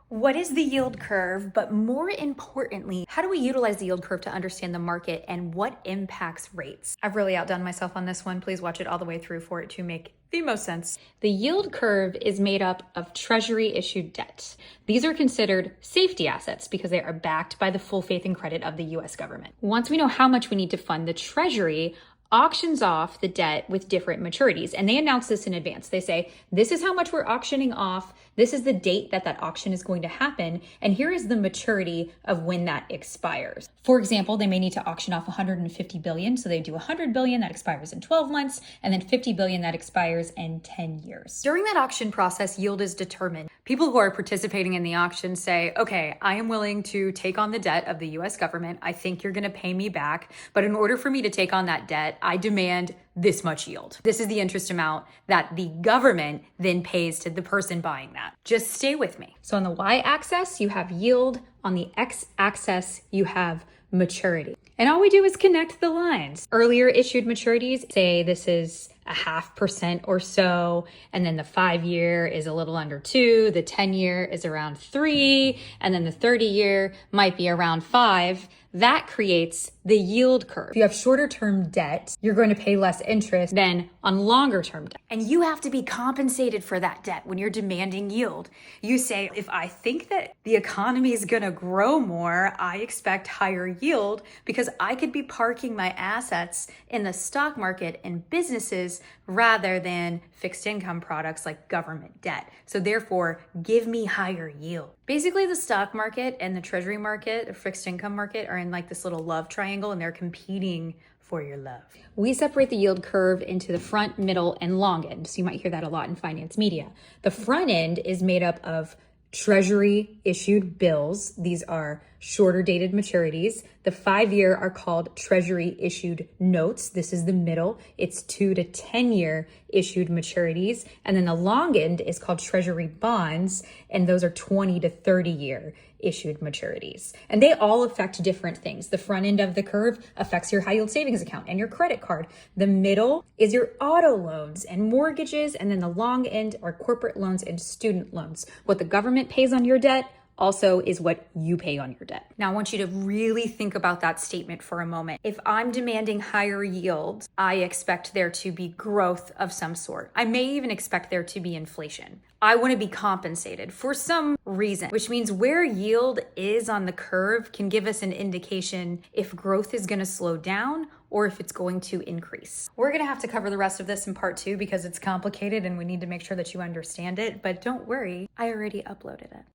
What is the yield curve? But more importantly, how do we utilize the yield curve to understand the market and what impacts rates? I've really outdone myself on this one. Please watch it all the way through for it to make the most sense. The yield curve is made up of Treasury issued debt. These are considered safety assets because they are backed by the full faith and credit of the US government. Once we know how much we need to fund, the Treasury auctions off the debt with different maturities. And they announce this in advance. They say, this is how much we're auctioning off. This is the date that that auction is going to happen. And here is the maturity of when that expires. For example, they may need to auction off 150 billion. So they do 100 billion that expires in 12 months and then 50 billion that expires in 10 years. During that auction process, yield is determined. People who are participating in the auction say, okay, I am willing to take on the debt of the US government. I think you're going to pay me back. But in order for me to take on that debt, I demand this much yield. This is the interest amount that the government then pays to the person buying that. Just stay with me. So on the y-axis, you have yield. On the x-axis, you have maturity. And all we do is connect the lines. Earlier issued maturities, say this is 0.5% or so, and then the 5-year is a little under 2, the 10-year is around 3, and then the 30-year might be around 5. That creates the yield curve. If you have shorter term debt, you're going to pay less interest than on longer term debt. And you have to be compensated for that debt when you're demanding yield. You say, if I think that the economy is going to grow more, I expect higher yield because I could be parking my assets in the stock market and businesses rather than fixed income products like government debt. So therefore, give me higher yield. Basically, the stock market and the treasury market, the fixed income market, are in like this little love triangle and they're competing for your love. We separate the yield curve into the front, middle, and long end. So you might hear that a lot in finance media. The front end is made up of Treasury issued bills. These are shorter dated maturities. The 5-year are called Treasury issued notes. This is the middle. It's 2 to 10-year issued maturities. And then the long end is called Treasury bonds. And those are 20 to 30-year issued maturities. And they all affect different things. The front end of the curve affects your high yield savings account and your credit card. The middle is your auto loans and mortgages. And then the long end are corporate loans and student loans. What the government pays on your debt also is what you pay on your debt. Now, I want you to really think about that statement for a moment. If I'm demanding higher yield, I expect there to be growth of some sort. I may even expect there to be inflation. I want to be compensated for some reason, which means where yield is on the curve can give us an indication if growth is going to slow down or if it's going to increase. We're going to have to cover the rest of this in part 2 because it's complicated and we need to make sure that you understand it. But don't worry, I already uploaded it.